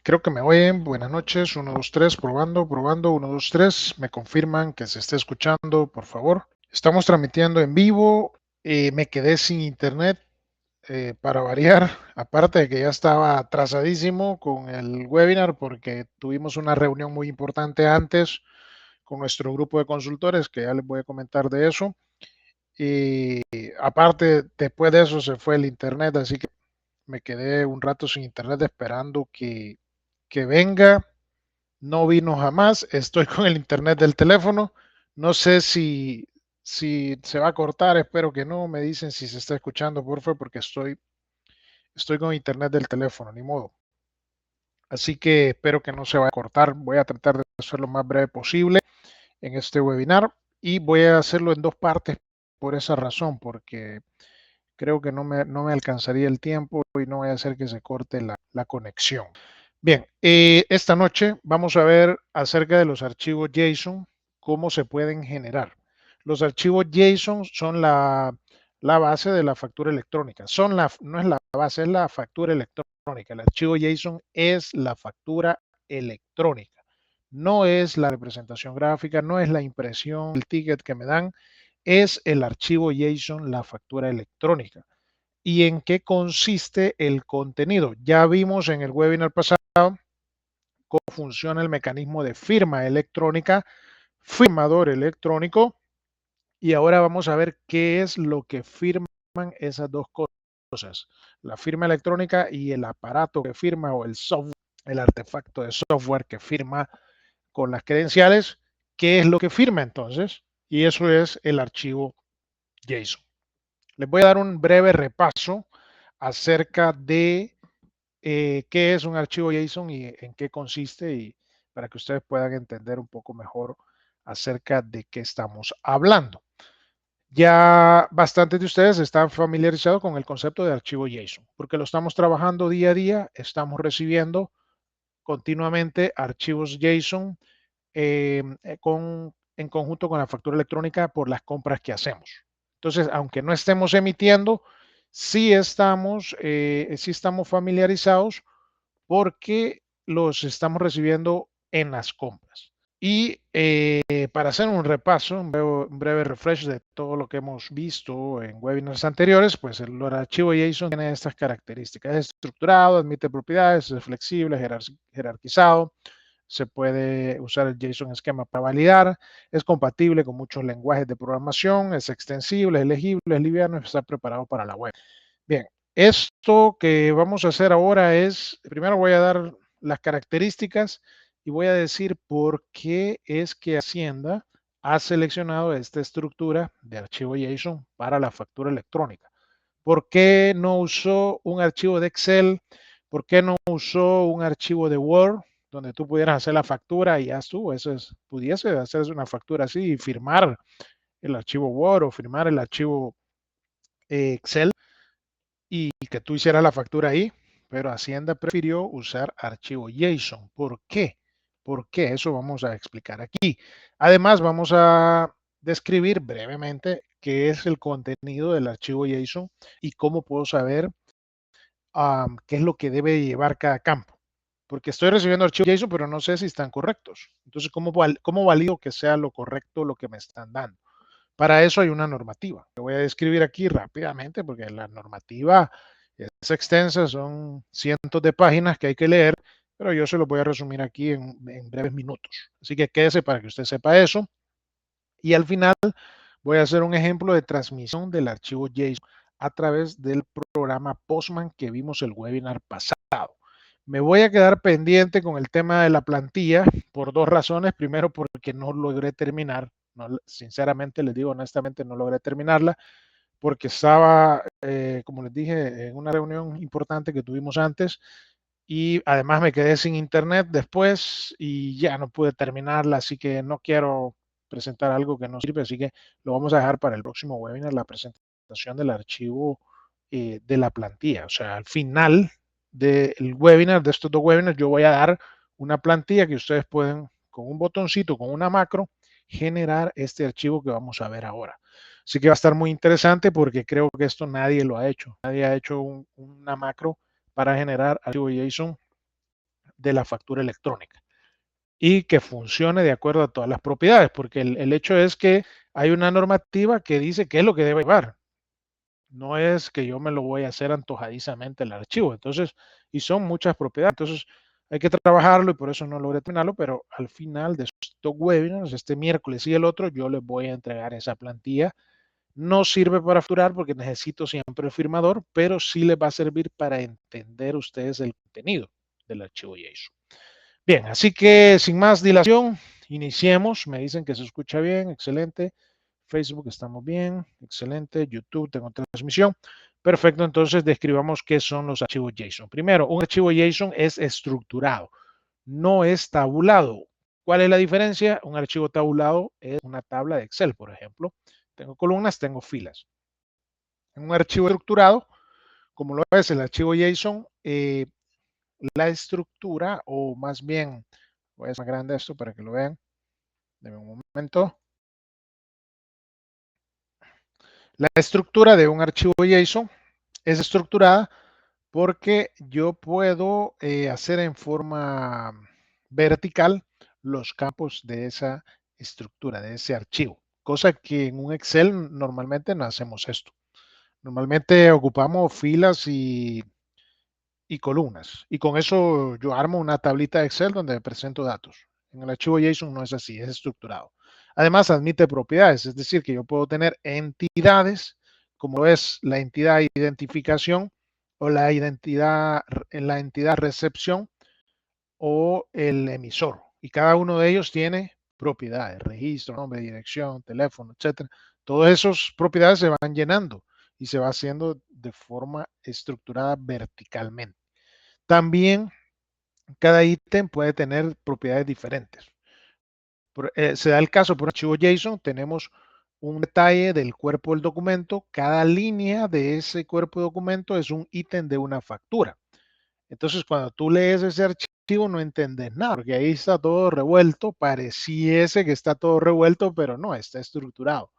Creo que me oyen. Buenas noches. Uno, 2, 3. Probando, probando. Uno, 2, 3. Me confirman que se esté escuchando, por favor. Estamos transmitiendo en vivo. Me quedé sin internet para variar. Aparte de que ya estaba atrasadísimo con el webinar porque tuvimos una reunión muy importante antes con nuestro grupo de consultores, que ya les voy a comentar de eso. Y aparte, después de eso se fue el internet, así que me quedé un rato sin internet esperando que venga. No vino jamás. Estoy con el internet del teléfono. No sé si se va a cortar. Espero que no. Me dicen si se está escuchando, por favor, porque estoy con internet del teléfono, ni modo. Así que espero que no se vaya a cortar. Voy a tratar de hacerlo lo más breve posible en este webinar y voy a hacerlo en dos partes por esa razón, porque creo que no me alcanzaría el tiempo y no voy a hacer que se corte la conexión. Bien, esta noche vamos a ver acerca de los archivos JSON, cómo se pueden generar. Los archivos JSON son la base de la factura electrónica. No es la base, es la factura electrónica. El archivo JSON es la factura electrónica. No es la representación gráfica, no es la impresión, el ticket que me dan, es el archivo JSON, la factura electrónica. ¿Y en qué consiste el contenido? Ya vimos en el webinar pasado cómo funciona el mecanismo de firma electrónica, firmador electrónico, y ahora vamos a ver qué es lo que firman esas dos cosas, la firma electrónica y el aparato que firma o el software, el artefacto de software que firma con las credenciales. ¿Qué es lo que firma entonces? Y eso es el archivo JSON. Les voy a dar un breve repaso acerca de qué es un archivo JSON y en qué consiste, y para que ustedes puedan entender un poco mejor acerca de qué estamos hablando. Ya bastantes de ustedes están familiarizados con el concepto de archivo JSON, porque lo estamos trabajando día a día, estamos recibiendo continuamente archivos JSON en conjunto con la factura electrónica por las compras que hacemos. Entonces, aunque no estemos emitiendo, sí estamos familiarizados porque los estamos recibiendo en las compras. Y para hacer un repaso, un breve refresh de todo lo que hemos visto en webinars anteriores, pues el archivo JSON tiene estas características. Es estructurado, admite propiedades, es flexible, jerarquizado, se puede usar el JSON esquema para validar, es compatible con muchos lenguajes de programación, es extensible, es legible, es liviano, está preparado para la web. Bien, esto que vamos a hacer ahora es, primero voy a dar las características y voy a decir por qué es que Hacienda ha seleccionado esta estructura de archivo JSON para la factura electrónica. ¿Por qué no usó un archivo de Excel? ¿Por qué no usó un archivo de Word donde tú pudieras hacer la factura y ya estuvo? Pudiese hacerse una factura así y firmar el archivo Word o firmar el archivo Excel y que tú hicieras la factura ahí, pero Hacienda prefirió usar archivo JSON. ¿Por qué? ¿Por qué? Eso vamos a explicar aquí. Además, vamos a describir brevemente qué es el contenido del archivo JSON y cómo puedo saber qué es lo que debe llevar cada campo. Porque estoy recibiendo archivos JSON, pero no sé si están correctos. Entonces, ¿cómo valido que sea lo correcto lo que me están dando? Para eso hay una normativa. Te voy a describir aquí rápidamente porque la normativa es extensa, son cientos de páginas que hay que leer, pero yo se lo voy a resumir aquí en breves minutos. Así que quédese para que usted sepa eso. Y al final voy a hacer un ejemplo de transmisión del archivo JSON a través del programa Postman que vimos el webinar pasado. Me voy a quedar pendiente con el tema de la plantilla por dos razones. Primero, porque no logré terminar. No, sinceramente, les digo honestamente, no logré terminarla porque estaba, como les dije, en una reunión importante que tuvimos antes y además me quedé sin internet después y ya no pude terminarla, así que no quiero presentar algo que no sirve, así que lo vamos a dejar para el próximo webinar, la presentación del archivo de la plantilla. O sea, al final del webinar, de estos dos webinars, yo voy a dar una plantilla que ustedes pueden, con un botoncito, con una macro, generar este archivo que vamos a ver ahora. Así que va a estar muy interesante porque creo que esto nadie lo ha hecho. Nadie ha hecho una macro para generar archivo JSON de la factura electrónica y que funcione de acuerdo a todas las propiedades, porque el hecho es que hay una normativa que dice qué es lo que debe llevar. No es que yo me lo voy a hacer antojadizamente el archivo. Entonces, y son muchas propiedades. Entonces, hay que trabajarlo y por eso no logré terminarlo, pero al final de estos webinars, este miércoles y el otro, yo les voy a entregar esa plantilla. No sirve para facturar porque necesito siempre el firmador, pero sí les va a servir para entender ustedes el contenido del archivo JSON. Bien, así que sin más dilación, iniciemos. Me dicen que se escucha bien, excelente. Facebook estamos bien, excelente. YouTube tengo transmisión. Perfecto, entonces describamos qué son los archivos JSON. Primero, un archivo JSON es estructurado, no es tabulado. ¿Cuál es la diferencia? Un archivo tabulado es una tabla de Excel, por ejemplo. Tengo columnas, tengo filas. En un archivo estructurado, como lo es el archivo JSON, la estructura, o más bien, voy a hacer más grande esto para que lo vean. Denme un momento. La estructura de un archivo JSON es estructurada porque yo puedo hacer en forma vertical los campos de esa estructura, de ese archivo, cosa que en un Excel normalmente no hacemos esto. Normalmente ocupamos filas y columnas, y con eso yo armo una tablita de Excel donde presento datos. En el archivo JSON no es así, es estructurado. Además, admite propiedades, es decir, que yo puedo tener entidades, como es la entidad identificación o la entidad recepción o el emisor. Y cada uno de ellos tiene propiedades, registro, nombre, dirección, teléfono, etcétera. Todas esas propiedades se van llenando y se va haciendo de forma estructurada verticalmente. También cada ítem puede tener propiedades diferentes. Se da el caso por archivo JSON, tenemos un detalle del cuerpo del documento. Cada línea de ese cuerpo de documento es un ítem de una factura. Entonces, cuando tú lees ese archivo, no entiendes nada, porque ahí está todo revuelto. Pareciese que está todo revuelto, pero no, está estructurado.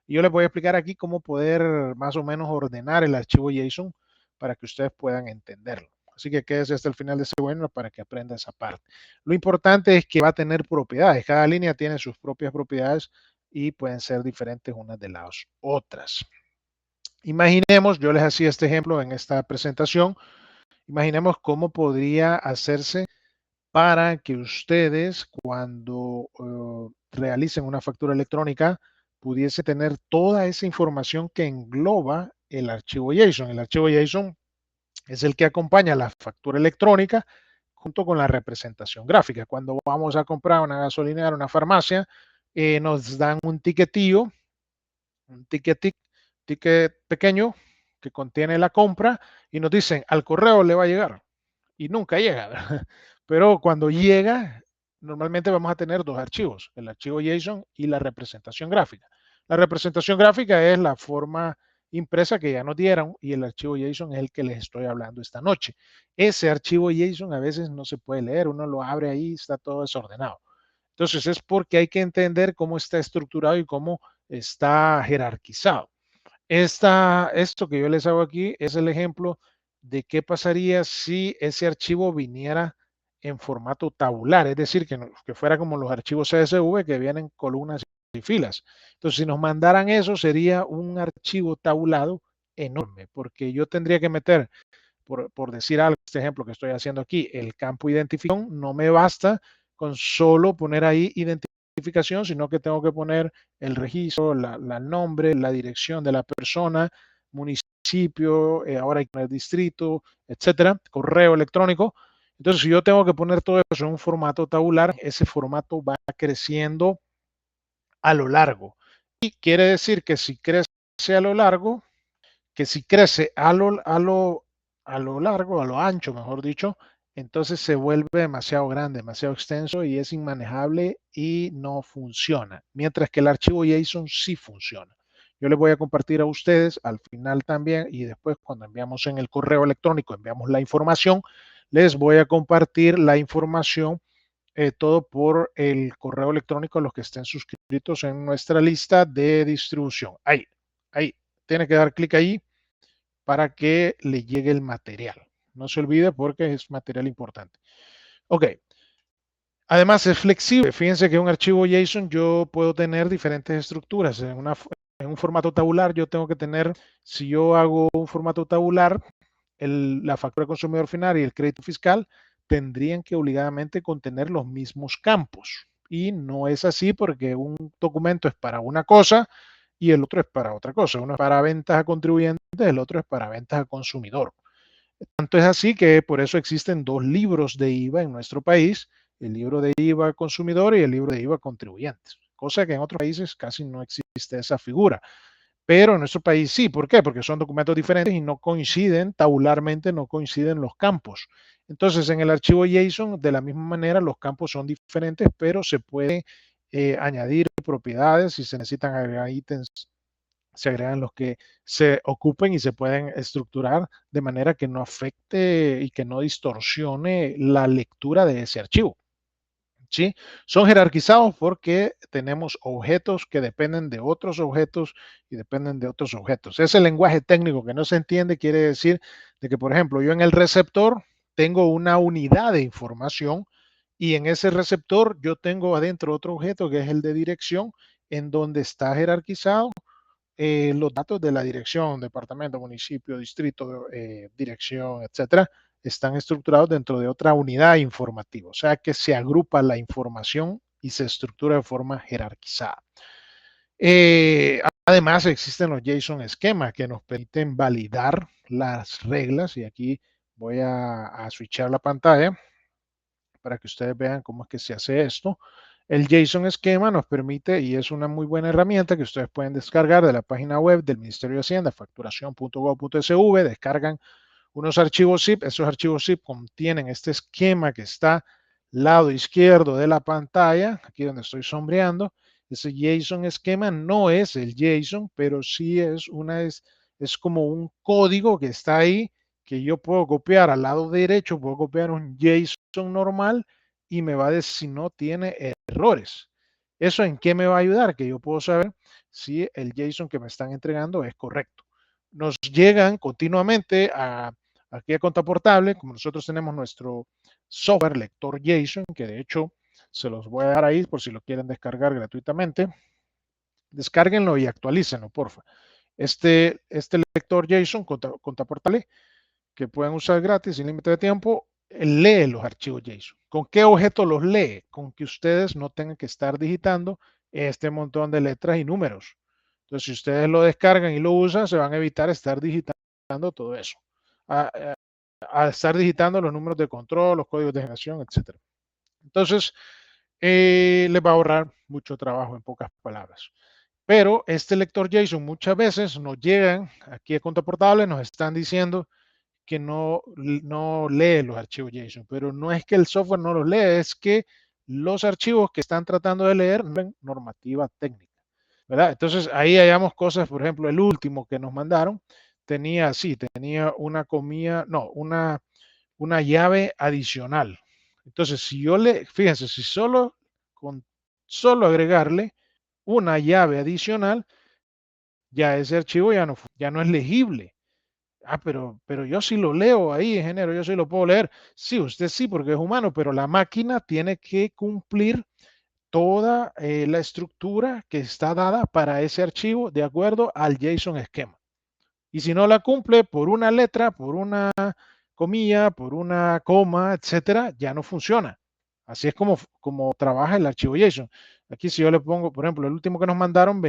Y yo les voy a explicar aquí cómo poder más o menos ordenar el archivo JSON para que ustedes puedan entenderlo. Así que quédese hasta el final de este webinar para que aprenda esa parte. Lo importante es que va a tener propiedades. Cada línea tiene sus propias propiedades y pueden ser diferentes unas de las otras. Imaginemos, yo les hacía este ejemplo en esta presentación. Imaginemos cómo podría hacerse para que ustedes cuando realicen una factura electrónica pudiese tener toda esa información que engloba el archivo JSON. El archivo JSON es el que acompaña la factura electrónica junto con la representación gráfica. Cuando vamos a comprar una gasolinera, una farmacia, nos dan un ticket pequeño que contiene la compra y nos dicen al correo le va a llegar y nunca llega. Pero cuando llega, normalmente vamos a tener dos archivos, el archivo JSON y la representación gráfica. La representación gráfica es la forma impresa que ya nos dieron y el archivo JSON es el que les estoy hablando esta noche. Ese archivo JSON a veces no se puede leer, uno lo abre ahí, está todo desordenado. Entonces es porque hay que entender cómo está estructurado y cómo está jerarquizado. Esto que yo les hago aquí es el ejemplo de qué pasaría si ese archivo viniera en formato tabular, es decir, que fuera como los archivos CSV que vienen columnas y filas. Entonces, si nos mandaran eso, sería un archivo tabulado enorme, porque yo tendría que meter, por decir algo, este ejemplo que estoy haciendo aquí, el campo identificación, no me basta con solo poner ahí identificación, sino que tengo que poner el registro, el nombre, la dirección de la persona, municipio, ahora hay que poner distrito, etcétera, correo electrónico. Entonces, si yo tengo que poner todo eso en un formato tabular, ese formato va creciendo a lo largo. Y quiere decir que si crece a lo largo, que si crece a lo largo, a lo ancho, mejor dicho, entonces se vuelve demasiado grande, demasiado extenso y es inmanejable y no funciona. Mientras que el archivo JSON sí funciona. Yo les voy a compartir a ustedes al final también y después cuando enviamos en el correo electrónico, enviamos la información, les voy a compartir la información todo por el correo electrónico a los que estén suscritos en nuestra lista de distribución. Ahí, tiene que dar clic ahí para que le llegue el material. No se olvide porque es material importante. Ok. Además es flexible. Fíjense que en un archivo JSON yo puedo tener diferentes estructuras. En un formato tabular yo tengo que tener, si yo hago un formato tabular, la factura del consumidor final y el crédito fiscal tendrían que obligadamente contener los mismos campos. Y no es así porque un documento es para una cosa y el otro es para otra cosa. Uno es para ventas a contribuyentes, el otro es para ventas a consumidor. Tanto es así que por eso existen dos libros de IVA en nuestro país, el libro de IVA consumidor y el libro de IVA contribuyentes, cosa que en otros países casi no existe esa figura. Pero en nuestro país sí. ¿Por qué? Porque son documentos diferentes y no coinciden, tabularmente no coinciden los campos. Entonces, en el archivo JSON, de la misma manera, los campos son diferentes, pero se puede añadir propiedades si se necesitan agregar ítems, se agregan los que se ocupen y se pueden estructurar de manera que no afecte y que no distorsione la lectura de ese archivo. ¿Sí? Son jerarquizados porque tenemos objetos que dependen de otros objetos y dependen de otros objetos. Ese lenguaje técnico que no se entiende quiere decir de que, por ejemplo, yo en el receptor tengo una unidad de información y en ese receptor yo tengo adentro otro objeto que es el de dirección en donde está jerarquizado los datos de la dirección, departamento, municipio, distrito, dirección, etcétera, están estructurados dentro de otra unidad informativa. O sea que se agrupa la información y se estructura de forma jerarquizada. Además, existen los JSON esquemas que nos permiten validar las reglas. Y aquí voy a switchar la pantalla para que ustedes vean cómo es que se hace esto. El JSON esquema nos permite, y es una muy buena herramienta que ustedes pueden descargar de la página web del Ministerio de Hacienda, facturación.gov.sv, descargan unos archivos zip. Esos archivos zip contienen este esquema que está lado izquierdo de la pantalla, aquí donde estoy sombreando. Ese JSON esquema no es el JSON, pero sí es como un código que está ahí que yo puedo copiar al lado derecho, puedo copiar un JSON normal y me va a decir si no tiene errores. ¿Eso en qué me va a ayudar? Que yo puedo saber si el JSON que me están entregando es correcto. Nos llegan continuamente aquí a Conta Portable, como nosotros tenemos nuestro software lector JSON, que de hecho se los voy a dar ahí por si lo quieren descargar gratuitamente. Descárguenlo y actualícenlo, porfa. Este lector JSON, Conta Portable, que pueden usar gratis sin límite de tiempo, lee los archivos JSON. ¿Con qué objeto los lee? Con que ustedes no tengan que estar digitando este montón de letras y números. Entonces, si ustedes lo descargan y lo usan, se van a evitar estar digitando todo eso. A estar digitando los números de control, los códigos de generación, etcétera. Entonces, les va a ahorrar mucho trabajo en pocas palabras. Pero este lector JSON muchas veces nos llegan aquí a Conta Portable, nos están diciendo que no lee los archivos JSON, pero no es que el software no los lee, es que los archivos que están tratando de leer no tienen normativa técnica, ¿verdad? Entonces ahí hallamos cosas, por ejemplo, el último que nos mandaron tenía una comilla, no, una llave adicional. Entonces, fíjense, si con solo agregarle una llave adicional, ya ese archivo ya no es legible. Pero yo sí lo leo ahí, ingeniero, yo sí lo puedo leer. Sí, usted sí, porque es humano, pero la máquina tiene que cumplir toda la estructura que está dada para ese archivo de acuerdo al JSON esquema. Y si no la cumple por una letra, por una comilla, por una coma, etcétera, ya no funciona. Así es como trabaja el archivo JSON. Aquí si yo le pongo, por ejemplo, el último que nos mandaron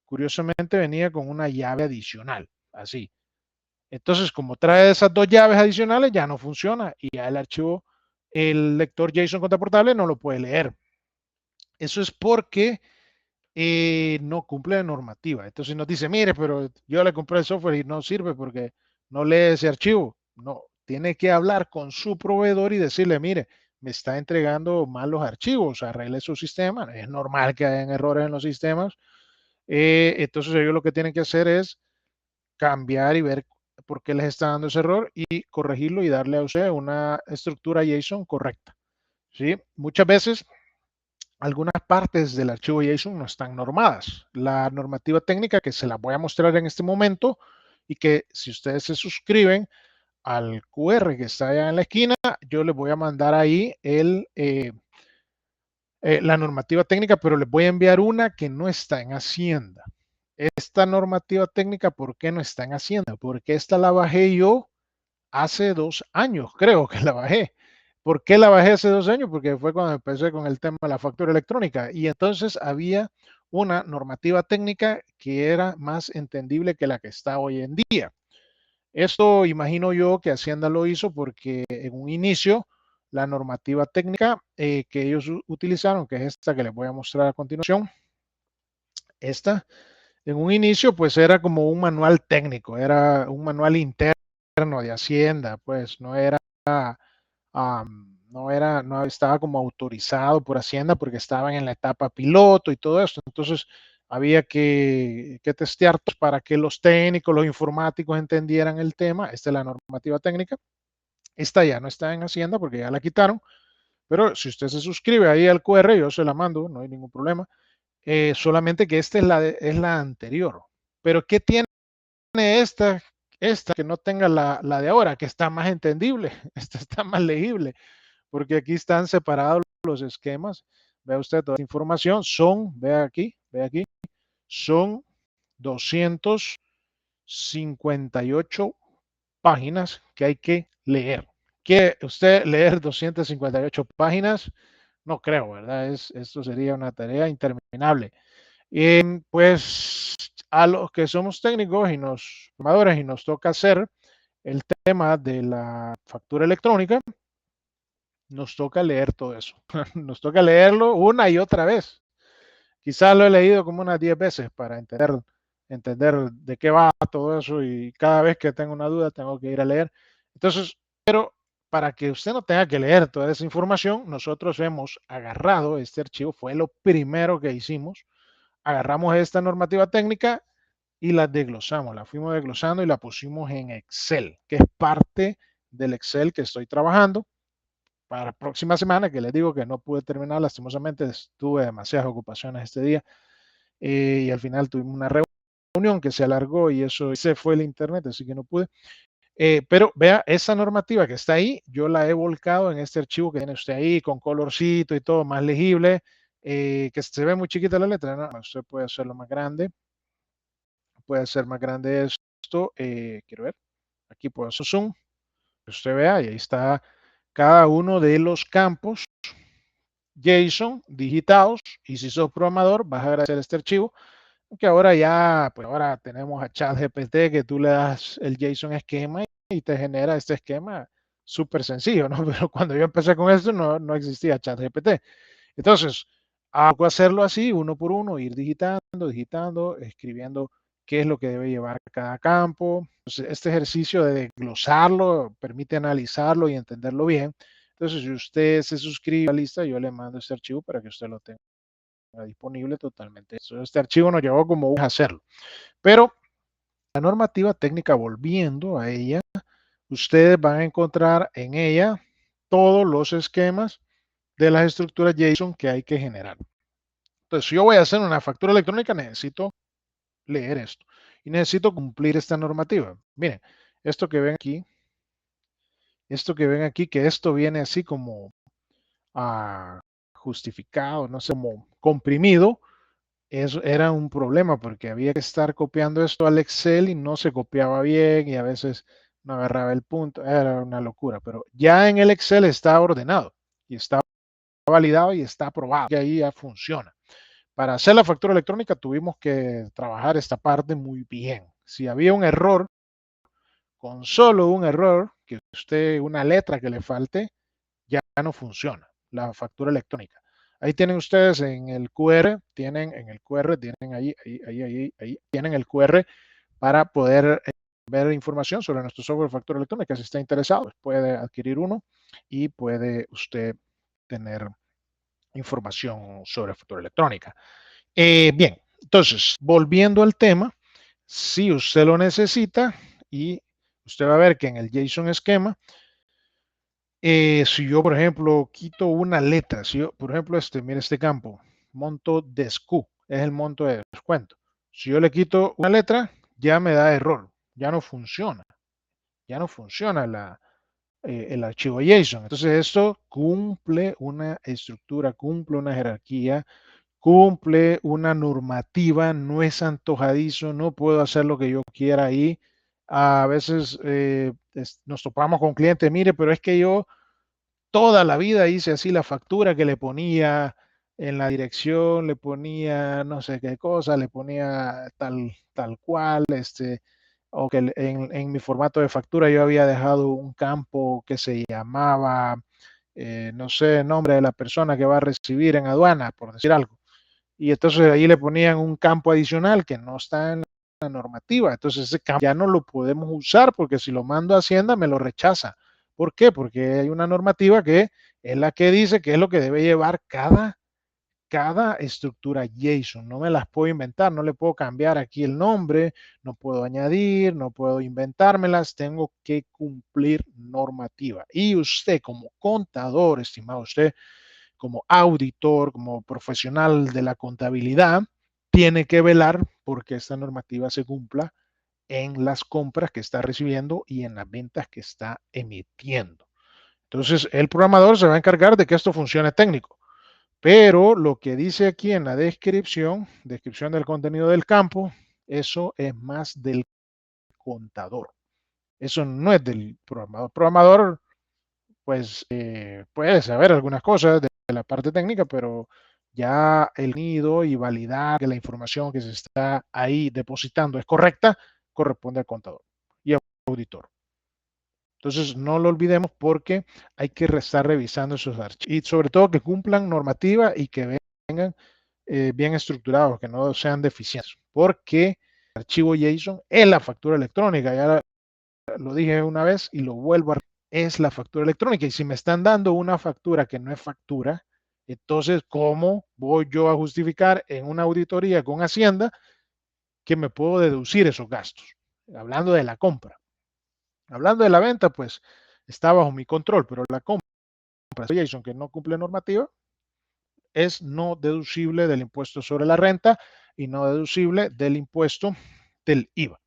curiosamente venía con una llave adicional, así. Entonces, como trae esas dos llaves adicionales, ya no funciona y ya el lector JSON contraportable no lo puede leer. Eso es porque no cumple la normativa. Entonces nos dice, mire, pero yo le compré el software y no sirve porque no lee ese archivo. No, tiene que hablar con su proveedor y decirle, mire, me está entregando mal los archivos, arregle su sistema. Es normal que hayan errores en los sistemas. Entonces ellos lo que tienen que hacer es cambiar y ver por qué les está dando ese error y corregirlo y darle a usted una estructura JSON correcta. ¿Sí? Muchas veces algunas partes del archivo JSON no están normadas. La normativa técnica que se la voy a mostrar en este momento y que si ustedes se suscriben al QR que está allá en la esquina, yo les voy a mandar ahí la normativa técnica, pero les voy a enviar una que no está en Hacienda. Esta normativa técnica, ¿por qué no está en Hacienda? Porque esta la bajé yo hace 2 años, creo que la bajé. ¿Por qué la bajé hace 2 años? Porque fue cuando empecé con el tema de la factura electrónica y entonces había una normativa técnica que era más entendible que la que está hoy en día. Esto imagino yo que Hacienda lo hizo porque en un inicio la normativa técnica que ellos utilizaron, que es esta que les voy a mostrar a continuación, esta, en un inicio pues era como un manual técnico, era un manual interno de Hacienda, pues no estaba como autorizado por Hacienda porque estaban en la etapa piloto y todo esto. Entonces había que testear para que los técnicos, los informáticos entendieran el tema. Esta es la normativa técnica. Esta ya no está en Hacienda porque ya la quitaron. Pero si usted se suscribe ahí al QR, yo se la mando, no hay ningún problema. Solamente que esta es la anterior. Pero ¿qué tiene esta que no tenga la de ahora? Que está más entendible, esta está más legible porque aquí están separados los esquemas. Vea usted toda la información, ve aquí, son 258 páginas que hay que leer. ¿Quiere usted leer 258 páginas? No creo, ¿verdad? Esto sería una tarea interminable. Pues a los que somos técnicos y nos formadores y nos toca hacer el tema de la factura electrónica, nos toca leer todo eso. Nos toca leerlo una y otra vez. Quizás lo he leído como unas 10 veces para entender de qué va todo eso y cada vez que tengo una duda tengo que ir a leer. Entonces, pero para que usted no tenga que leer toda esa información, nosotros hemos agarrado este archivo, fue lo primero que hicimos. Agarramos esta normativa técnica y la desglosamos, la fuimos desglosando y la pusimos en Excel, que es parte del Excel que estoy trabajando para la próxima semana, que les digo que no pude terminar, lastimosamente tuve demasiadas ocupaciones este día y al final tuvimos una reunión que se alargó y eso se fue el internet, así que no pude. Pero vea, esa normativa que está ahí, yo la he volcado en este archivo que tiene usted ahí con colorcito y todo más legible, que se ve muy chiquita la letra, ¿no? Usted puede hacerlo más grande, puede hacer más grande esto, quiero ver, aquí puedo hacer zoom, que usted vea y ahí está cada uno de los campos JSON digitados y si sos programador vas a agradecer este archivo, que ahora ya, pues ahora tenemos a ChatGPT que tú le das el JSON esquema y te genera este esquema súper sencillo, ¿no? Pero cuando yo empecé con esto no existía ChatGPT. Entonces, hago hacerlo así, uno por uno, ir digitando, escribiendo qué es lo que debe llevar cada campo. Entonces, este ejercicio de desglosarlo permite analizarlo y entenderlo bien. Entonces, si usted se suscribe a la lista, yo le mando este archivo para que usted lo tenga disponible totalmente. Entonces, este archivo nos llevó como un hacerlo. Pero la normativa técnica, volviendo a ella, ustedes van a encontrar en ella todos los esquemas de las estructuras JSON que hay que generar. Entonces, si yo voy a hacer una factura electrónica, necesito leer esto y necesito cumplir esta normativa. Miren, esto que ven aquí, que esto viene así como justificado, no sé, como comprimido, eso era un problema porque había que estar copiando esto al Excel y no se copiaba bien y a veces no agarraba el punto, era una locura, pero ya en el Excel está ordenado y está validado y está aprobado, y ahí ya funciona. Para hacer la factura electrónica tuvimos que trabajar esta parte muy bien. Si había un error, con solo un error, que usted, una letra que le falte, ya no funciona la factura electrónica. Ahí tienen ustedes en el QR, tienen ahí, tienen el QR para poder ver información sobre nuestro software de factura electrónica. Si está interesado, puede adquirir uno y puede usted tener información sobre factura electrónica. Bien, entonces, volviendo al tema, si usted lo necesita y usted va a ver que en el JSON esquema, si yo, por ejemplo, quito una letra, si yo, por ejemplo, mire este campo, monto DESCU, es el monto de descuento. Si yo le quito una letra, ya me da error, ya no funciona, ya no funciona el archivo JSON. Entonces esto cumple una estructura, cumple una jerarquía, cumple una normativa, no es antojadizo, no puedo hacer lo que yo quiera ahí. A veces nos topamos con clientes, mire, pero es que yo toda la vida hice así la factura que le ponía en la dirección, le ponía no sé qué cosa, le ponía tal cual, o que en mi formato de factura yo había dejado un campo que se llamaba, no sé, nombre de la persona que va a recibir en aduana, por decir algo. Y entonces ahí le ponían un campo adicional que no está en la normativa. Entonces ese campo ya no lo podemos usar porque si lo mando a Hacienda me lo rechaza. ¿Por qué? Porque hay una normativa que es la que dice que es lo que debe llevar cada estructura JSON. No me las puedo inventar, no le puedo cambiar aquí el nombre, no puedo añadir, no puedo inventármelas, tengo que cumplir normativa. Y usted como contador, estimado usted, como auditor, como profesional de la contabilidad, tiene que velar porque esta normativa se cumpla en las compras que está recibiendo y en las ventas que está emitiendo. Entonces, el programador se va a encargar de que esto funcione técnico. Pero lo que dice aquí en la descripción del contenido del campo, eso es más del contador. Eso no es del programador. El programador, pues, puede saber algunas cosas de la parte técnica, pero ya el nido y validar que la información que se está ahí depositando es correcta, corresponde al contador y al auditor. Entonces, no lo olvidemos porque hay que estar revisando esos archivos y sobre todo que cumplan normativa y que vengan bien estructurados, que no sean deficientes, porque el archivo JSON es la factura electrónica, ya lo dije una vez y lo vuelvo a repetir, es la factura electrónica y si me están dando una factura que no es factura, entonces, ¿cómo voy yo a justificar en una auditoría con Hacienda que me puedo deducir esos gastos? Hablando de la compra. Hablando de la venta, pues está bajo mi control, pero la compra de JSON que no cumple normativa es no deducible del impuesto sobre la renta y no deducible del impuesto del IVA.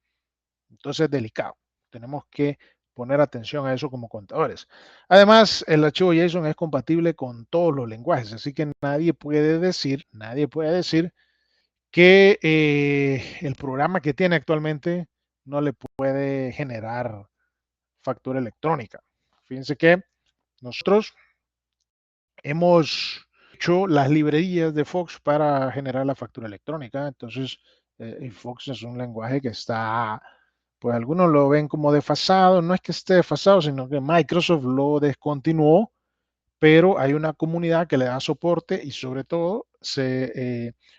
Entonces es delicado. Tenemos que poner atención a eso como contadores. Además, el archivo JSON es compatible con todos los lenguajes, así que nadie puede decir que el programa que tiene actualmente no le puede generar factura electrónica. Fíjense que nosotros hemos hecho las librerías de Fox para generar la factura electrónica. Entonces, Fox es un lenguaje que está, pues algunos lo ven como desfasado. No es que esté desfasado, sino que Microsoft lo descontinuó, pero hay una comunidad que le da soporte y sobre todo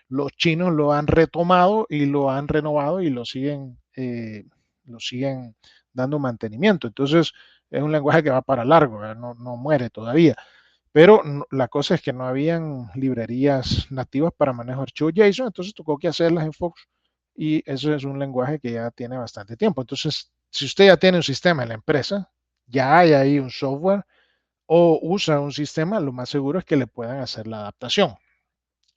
los chinos lo han retomado y lo han renovado y lo siguen dando mantenimiento. Entonces, es un lenguaje que va para largo, no, no muere todavía. Pero la cosa es que no habían librerías nativas para manejo de archivos JSON, entonces tocó que hacerlas en Fox y eso es un lenguaje que ya tiene bastante tiempo. Entonces, si usted ya tiene un sistema en la empresa, ya hay ahí un software o usa un sistema, lo más seguro es que le puedan hacer la adaptación.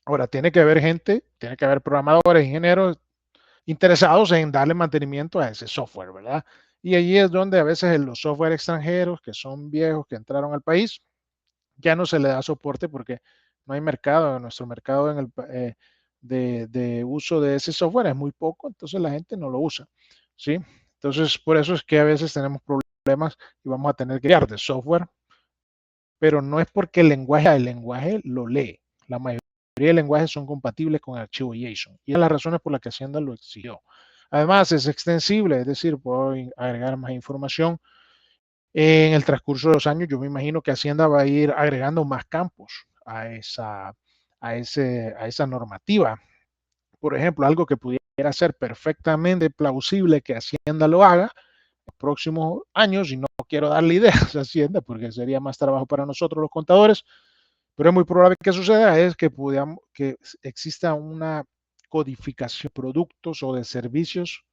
Ahora, tiene que haber gente, tiene que haber programadores, ingenieros interesados en darle mantenimiento a ese software, ¿verdad? Y allí es donde a veces los software extranjeros que son viejos, que entraron al país, ya no se le da soporte porque no hay mercado, nuestro mercado de uso de ese software es muy poco, entonces la gente no lo usa, ¿sí? Entonces, por eso es que a veces tenemos problemas y vamos a tener que cambiar de software, pero no es porque el lenguaje lo lee. La mayoría de lenguajes son compatibles con el archivo JSON y es las razones por las que Hacienda lo exigió. Además, es extensible, es decir, puedo agregar más información en el transcurso de los años. Yo me imagino que Hacienda va a ir agregando más campos a esa normativa. Por ejemplo, algo que pudiera ser perfectamente plausible que Hacienda lo haga en los próximos años, y no quiero darle ideas a Hacienda porque sería más trabajo para nosotros los contadores, pero es muy probable que suceda, es que exista una codificación de productos o de servicios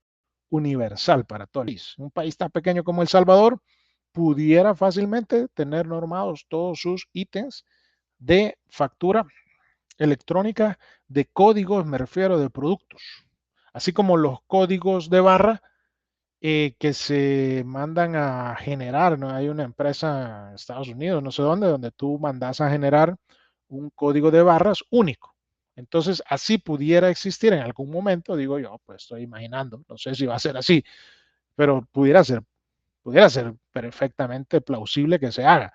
universal para todo el país. Un país tan pequeño como El Salvador pudiera fácilmente tener normados todos sus ítems de factura electrónica, de códigos, me refiero, de productos, así como los códigos de barra que se mandan a generar, ¿no? Hay una empresa en Estados Unidos, no sé dónde, donde tú mandas a generar un código de barras único. Entonces, así pudiera existir en algún momento, digo yo, pues estoy imaginando, no sé si va a ser así, pero pudiera ser perfectamente plausible que se haga.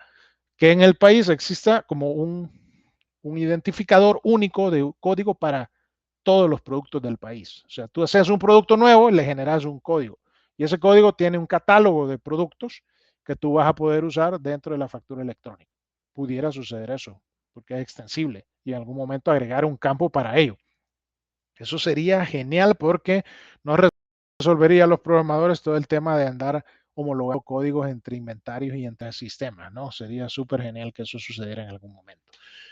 Que en el país exista como un identificador único de código para todos los productos del país. O sea, tú haces un producto nuevo y le generas un código. Y ese código tiene un catálogo de productos que tú vas a poder usar dentro de la factura electrónica. Pudiera suceder eso, porque es extensible y en algún momento agregar un campo para ello. Eso sería genial porque nos resolvería a los programadores todo el tema de andar homologando códigos entre inventarios y entre sistemas, ¿no? Sería súper genial que eso sucediera en algún momento.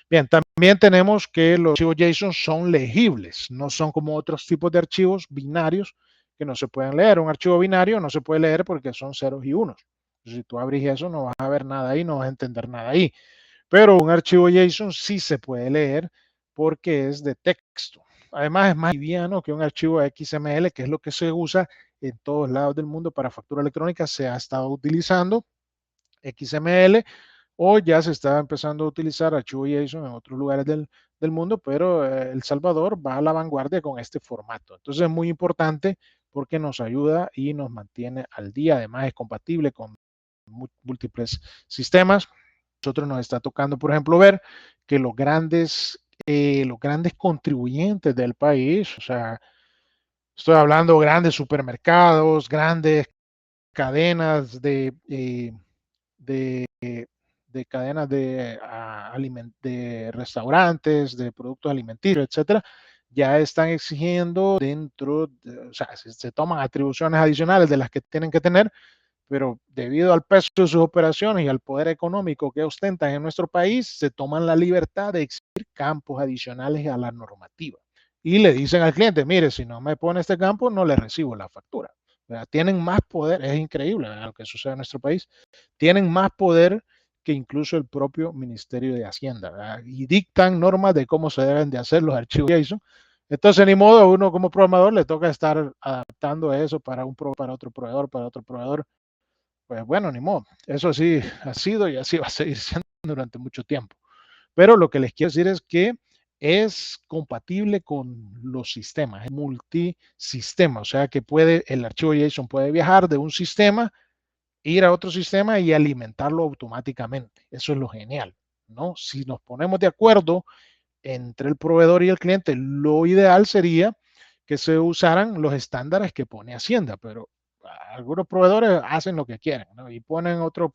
Bien, también tenemos que los archivos JSON son legibles, no son como otros tipos de archivos binarios que no se pueden leer. Un archivo binario no se puede leer porque son ceros y unos. Si tú abres eso, no vas a ver nada ahí, no vas a entender nada ahí. Pero un archivo JSON sí se puede leer porque es de texto. Además, es más liviano que un archivo XML, que es lo que se usa en todos lados del mundo para factura electrónica. Se ha estado utilizando XML o ya se está empezando a utilizar archivo JSON en otros lugares del mundo, pero El Salvador va a la vanguardia con este formato. Entonces es muy importante porque nos ayuda y nos mantiene al día. Además, es compatible con múltiples sistemas. Nosotros nos está tocando, por ejemplo, ver que los grandes contribuyentes del país, o sea, estoy hablando grandes supermercados, grandes cadenas de, de cadenas de restaurantes, de productos alimenticios, etcétera, ya están exigiendo o sea, se toman atribuciones adicionales de las que tienen que tener, pero debido al peso de sus operaciones y al poder económico que ostentan en nuestro país, se toman la libertad de exigir campos adicionales a la normativa. Y le dicen al cliente, mire, si no me pone este campo, no le recibo la factura. O sea, tienen más poder, es increíble, ¿verdad?, lo que sucede en nuestro país. Tienen más poder que incluso el propio Ministerio de Hacienda, ¿verdad? Y dictan normas de cómo se deben de hacer los archivos JSON. Entonces, ni modo, uno como programador le toca estar adaptando eso para otro proveedor, para otro proveedor. Pues bueno, ni modo. Eso sí ha sido y así va a seguir siendo durante mucho tiempo. Pero lo que les quiero decir es que es compatible con los sistemas, es multisistema, o sea que el archivo JSON puede viajar de un sistema, ir a otro sistema y alimentarlo automáticamente. Eso es lo genial, ¿no? Si nos ponemos de acuerdo entre el proveedor y el cliente, lo ideal sería que se usaran los estándares que pone Hacienda, pero algunos proveedores hacen lo que quieren, ¿no? Y ponen otro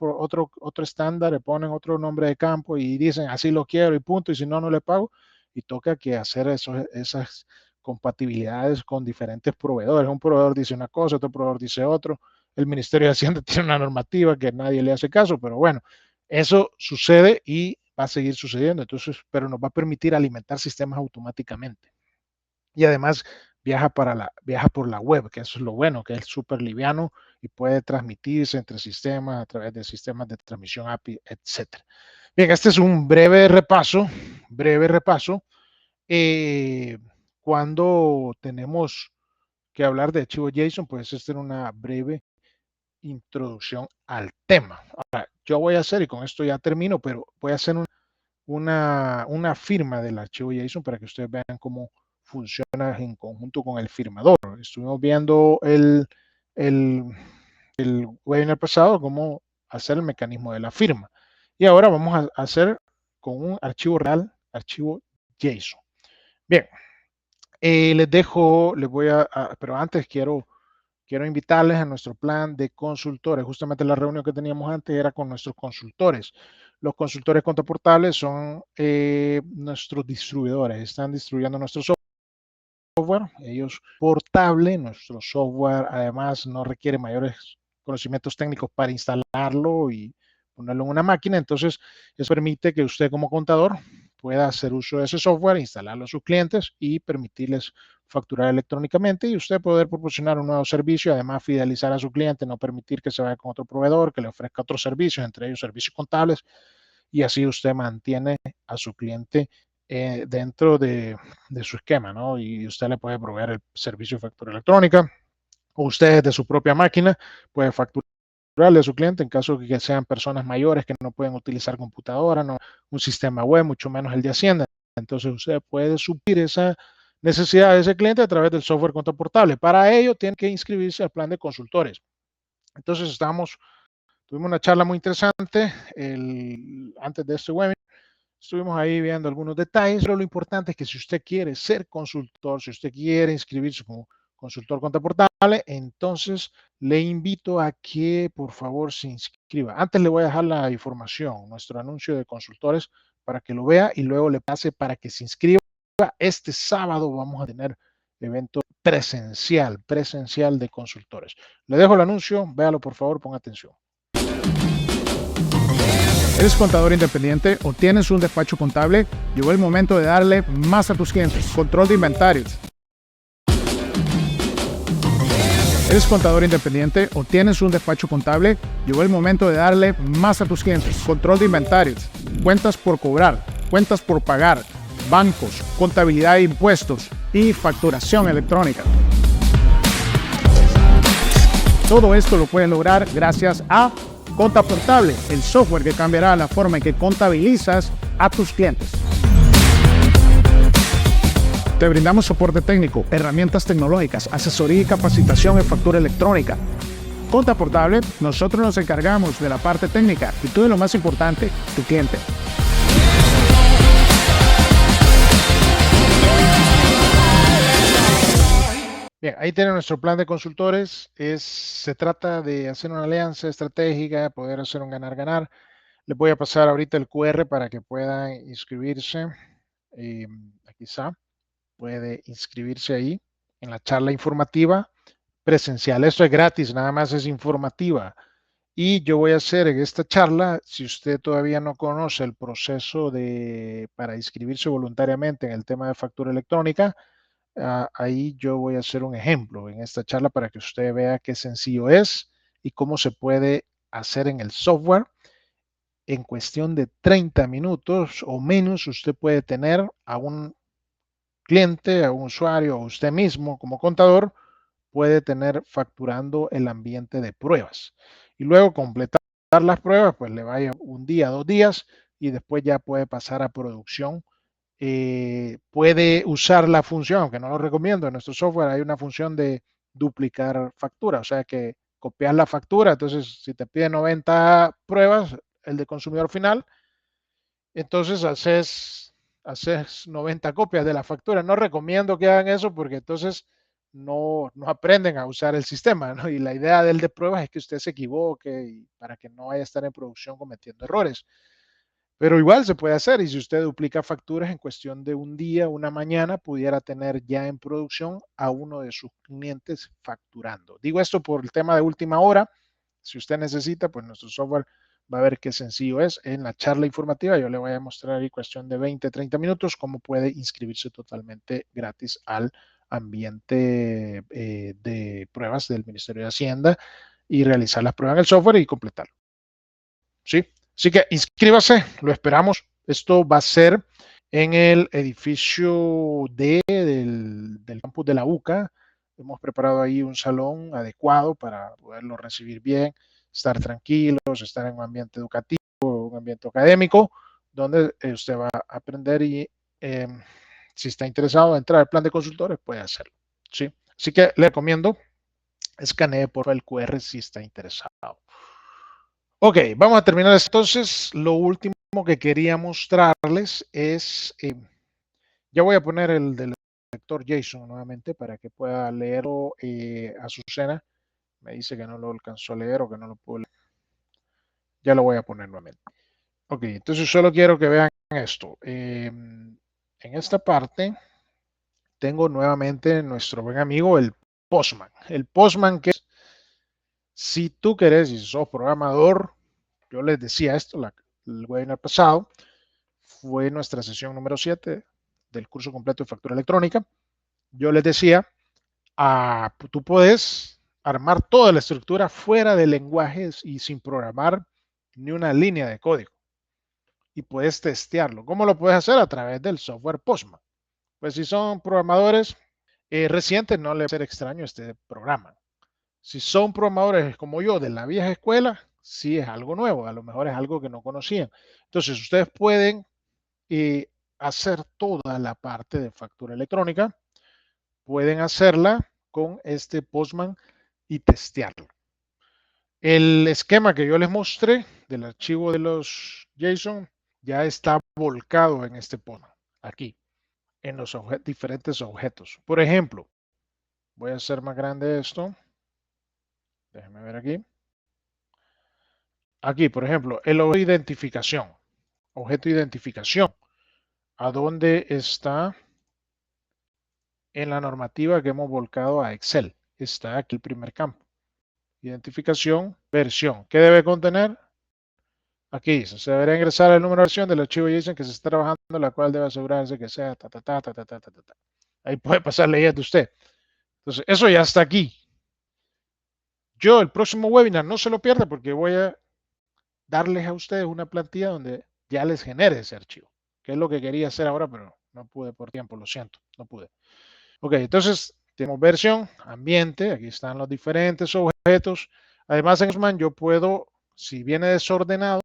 estándar, le ponen otro nombre de campo y dicen así lo quiero y punto, y si no, no le pago. Y toca que hacer esas compatibilidades con diferentes proveedores. Un proveedor dice una cosa, otro proveedor dice otro. El Ministerio de Hacienda tiene una normativa que nadie le hace caso, pero bueno, eso sucede y va a seguir sucediendo, entonces, pero nos va a permitir alimentar sistemas automáticamente. Y además viaja por la web, que eso es lo bueno, que es súper liviano y puede transmitirse entre sistemas a través de sistemas de transmisión API, etcétera. Bien, este es un breve repaso. Eh, Cuando tenemos que hablar de archivos JSON, pues esta era una breve introducción al tema. Ahora, yo voy a hacer, y con esto ya termino, pero voy a hacer una firma del archivo JSON para que ustedes vean cómo funciona en conjunto con el firmador. Estuvimos viendo el, el webinar pasado cómo hacer el mecanismo de la firma. Y ahora vamos a hacer con un archivo real, archivo JSON. Bien, pero antes quiero invitarles a nuestro plan de consultores. Justamente la reunión que teníamos antes era con nuestros consultores. Los consultores contraportables son nuestros distribuidores, están distribuyendo nuestro software, ellos portable, nuestro software además no requiere mayores conocimientos técnicos para instalarlo y ponerlo en una máquina, entonces eso permite que usted como contador pueda hacer uso de ese software, instalarlo a sus clientes y permitirles facturar electrónicamente y usted poder proporcionar un nuevo servicio, además fidelizar a su cliente, no permitir que se vaya con otro proveedor, que le ofrezca otros servicios, entre ellos servicios contables, y así usted mantiene a su cliente dentro de su esquema, ¿no? Y usted le puede proveer el servicio de factura electrónica, o ustedes de su propia máquina pueden facturarle a su cliente en caso de que sean personas mayores que no pueden utilizar computadora, no un sistema web, mucho menos el de Hacienda. Entonces usted puede suplir esa necesidad de ese cliente a través del software Cuenta Portable. Para ello tienen que inscribirse al plan de consultores. Entonces tuvimos una charla muy interesante antes de este webinar. Estuvimos ahí viendo algunos detalles, pero lo importante es que si usted quiere ser consultor, si usted quiere inscribirse como consultor Cuenta Portable, entonces le invito a que por favor se inscriba. Antes le voy a dejar la información, nuestro anuncio de consultores, para que lo vea y luego le pase para que se inscriba. Este sábado vamos a tener evento presencial de consultores. Le dejo el anuncio, véalo por favor, ponga atención. ¿Eres contador independiente o tienes un despacho contable? Llegó el momento de darle más a tus clientes. Control de inventarios. ¿Eres contador independiente o tienes un despacho contable? Llegó el momento de darle más a tus clientes. Control de inventarios, cuentas por cobrar, cuentas por pagar, bancos, contabilidad de impuestos y facturación electrónica. Todo esto lo pueden lograr gracias a Cuenta Portable, el software que cambiará la forma en que contabilizas a tus clientes. Te brindamos soporte técnico, herramientas tecnológicas, asesoría y capacitación en factura electrónica. Cuenta Portable, nosotros nos encargamos de la parte técnica y tú de lo más importante, tu cliente. Bien, ahí tiene nuestro plan de consultores. Se trata de hacer una alianza estratégica, poder hacer un ganar-ganar. Les voy a pasar ahorita el QR para que puedan inscribirse. Aquí está. Puede inscribirse ahí en la charla informativa presencial. Esto es gratis, nada más es informativa. Y yo voy a hacer en esta charla, si usted todavía no conoce el proceso para inscribirse voluntariamente en el tema de factura electrónica, ahí yo voy a hacer un ejemplo en esta charla para que usted vea qué sencillo es y cómo se puede hacer en el software. En cuestión de 30 minutos o menos, usted puede tener a un cliente, a un usuario o usted mismo como contador, puede tener facturando el ambiente de pruebas. Y luego completar las pruebas, pues le vaya un día, 2 días y después ya puede pasar a producción. Puede usar la función, aunque no lo recomiendo, en nuestro software hay una función de duplicar factura, o sea que copias la factura, entonces si te pide 90 pruebas, el de consumidor final, entonces haces 90 copias de la factura. No recomiendo que hagan eso porque entonces no aprenden a usar el sistema, ¿no? Y la idea del de pruebas es que usted se equivoque y para que no vaya a estar en producción cometiendo errores. Pero igual se puede hacer y si usted duplica facturas en cuestión de un día, una mañana, pudiera tener ya en producción a uno de sus clientes facturando. Digo esto por el tema de última hora. Si usted necesita, pues nuestro software va a ver qué sencillo es. En la charla informativa yo le voy a mostrar en cuestión de 20, 30 minutos cómo puede inscribirse totalmente gratis al ambiente de pruebas del Ministerio de Hacienda y realizar las pruebas en el software y completarlo. ¿Sí? Así que inscríbase, lo esperamos. Esto va a ser en el edificio del campus de la UCA. Hemos preparado ahí un salón adecuado para poderlo recibir bien, estar tranquilos, estar en un ambiente educativo, un ambiente académico, donde usted va a aprender y si está interesado en entrar al plan de consultores, puede hacerlo. ¿Sí? Así que le recomiendo, escanee por el QR si está interesado. Ok, vamos a terminar entonces. Lo último que quería mostrarles es, ya voy a poner el del lector JSON nuevamente para que pueda leerlo a Azucena. Me dice que no lo alcanzó a leer o que no lo pudo leer. Ya lo voy a poner nuevamente. Ok, entonces solo quiero que vean esto. En esta parte tengo nuevamente nuestro buen amigo el Postman. El Postman que es, si tú querés, si sos programador, yo les decía esto el webinar pasado, fue nuestra sesión número 7 del curso completo de factura electrónica. Yo les decía, tú puedes armar toda la estructura fuera de lenguajes y sin programar ni una línea de código. Y puedes testearlo. ¿Cómo lo puedes hacer? A través del software Postman. Pues si son programadores recientes, no les va a ser extraño este programa. Si son programadores como yo de la vieja escuela, sí es algo nuevo, a lo mejor es algo que no conocían. Entonces, ustedes pueden hacer toda la parte de factura electrónica, pueden hacerla con este Postman y testearlo. El esquema que yo les mostré del archivo de los JSON ya está volcado en este Postman, aquí, en los diferentes objetos. Por ejemplo, voy a hacer más grande esto. Déjenme ver aquí. Aquí, por ejemplo, el objeto de identificación. Objeto de identificación. ¿A dónde está en la normativa que hemos volcado a Excel? Está aquí el primer campo. Identificación, versión. ¿Qué debe contener? Aquí dice, se deberá ingresar el número de versión del archivo JSON que se está trabajando, la cual debe asegurarse que sea ta, ta, ta, ta, ta, ta, ta, ta. Ahí puede pasar leyendo usted. Entonces, eso ya está aquí. Yo el próximo webinar no se lo pierda porque voy a darles a ustedes una plantilla donde ya les genere ese archivo, que es lo que quería hacer ahora, pero no pude por tiempo, lo siento, no pude. Ok, entonces tenemos versión, ambiente, aquí están los diferentes objetos. Además en Postman yo puedo, si viene desordenado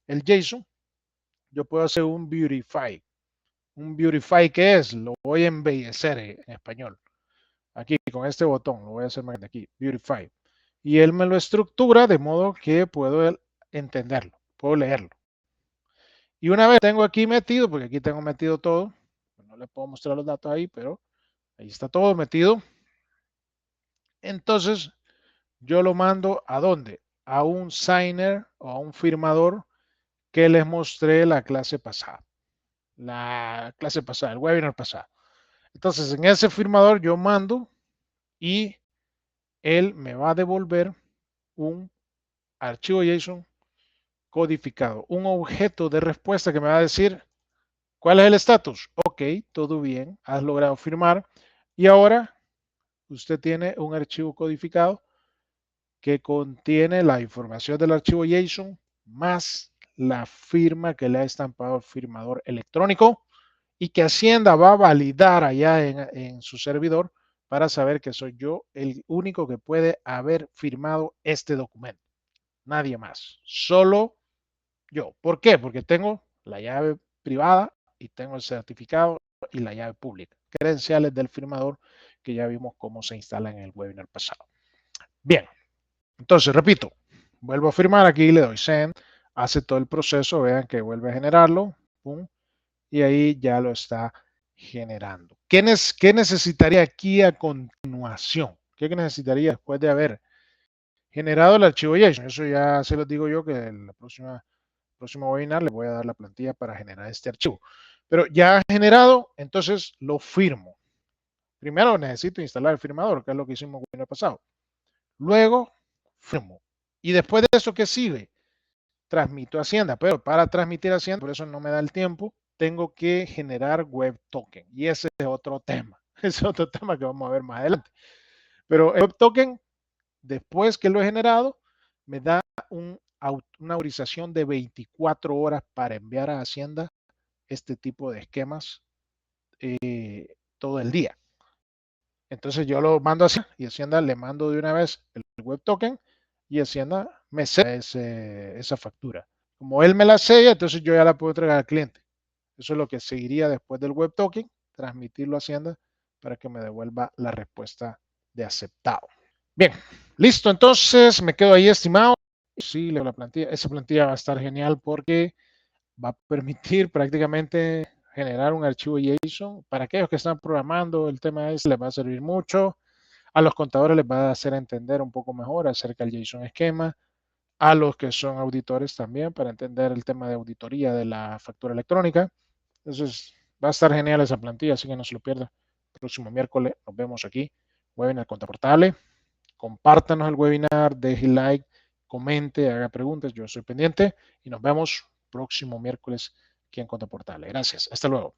el JSON, yo puedo hacer un beautify. Un beautify, ¿qué es? Lo voy a embellecer en español. Aquí con este botón, lo voy a hacer más grande aquí, beautify. Y él me lo estructura de modo que puedo entenderlo, puedo leerlo. Y una vez tengo aquí metido, porque aquí tengo metido todo, no les puedo mostrar los datos ahí, pero ahí está todo metido. Entonces, yo lo mando ¿a dónde? A un signer o a un firmador que les mostré la clase pasada. El webinar pasado. Entonces, en ese firmador yo mando y él me va a devolver un archivo JSON codificado, un objeto de respuesta que me va a decir ¿cuál es el estatus? Ok, todo bien, has logrado firmar y ahora usted tiene un archivo codificado que contiene la información del archivo JSON más la firma que le ha estampado el firmador electrónico y que Hacienda va a validar allá en su servidor para saber que soy yo el único que puede haber firmado este documento. Nadie más, solo yo. ¿Por qué? Porque tengo la llave privada y tengo el certificado y la llave pública. Credenciales del firmador que ya vimos cómo se instala en el webinar pasado. Bien, entonces repito, vuelvo a firmar aquí, le doy send, hace todo el proceso, vean que vuelve a generarlo, pum, y ahí ya lo está generando. ¿Qué necesitaría aquí a continuación? ¿Qué necesitaría después de haber generado el archivo JSON? Eso ya se los digo yo que en la próximo webinar les voy a dar la plantilla para generar este archivo. Pero ya generado, entonces lo firmo. Primero necesito instalar el firmador, que es lo que hicimos el webinar pasado. Luego firmo. Y después de eso, ¿qué sigue? Transmito a Hacienda, pero para transmitir a Hacienda, por eso no me da el tiempo, tengo que generar web token. Y ese es otro tema. Ese es otro tema que vamos a ver más adelante. Pero el web token, después que lo he generado, me da una autorización de 24 horas para enviar a Hacienda este tipo de esquemas todo el día. Entonces yo lo mando así y Hacienda le mando de una vez el web token y Hacienda me sella esa factura. Como él me la sella, entonces yo ya la puedo entregar al cliente. Eso es lo que seguiría después del web token, transmitirlo a Hacienda para que me devuelva la respuesta de aceptado. Bien, listo. Entonces me quedo ahí, estimado. Sí, la plantilla, esa plantilla va a estar genial porque va a permitir prácticamente generar un archivo JSON. Para aquellos que están programando, el tema les va a servir mucho. A los contadores les va a hacer entender un poco mejor acerca del JSON esquema. A los que son auditores también para entender el tema de auditoría de la factura electrónica. Entonces va a estar genial esa plantilla, así que no se lo pierda. El próximo miércoles nos vemos aquí. Webinar Contaportable. Compártanos el webinar, deje like, comente, haga preguntas. Yo soy pendiente y nos vemos próximo miércoles aquí en Contaportable. Gracias. Hasta luego.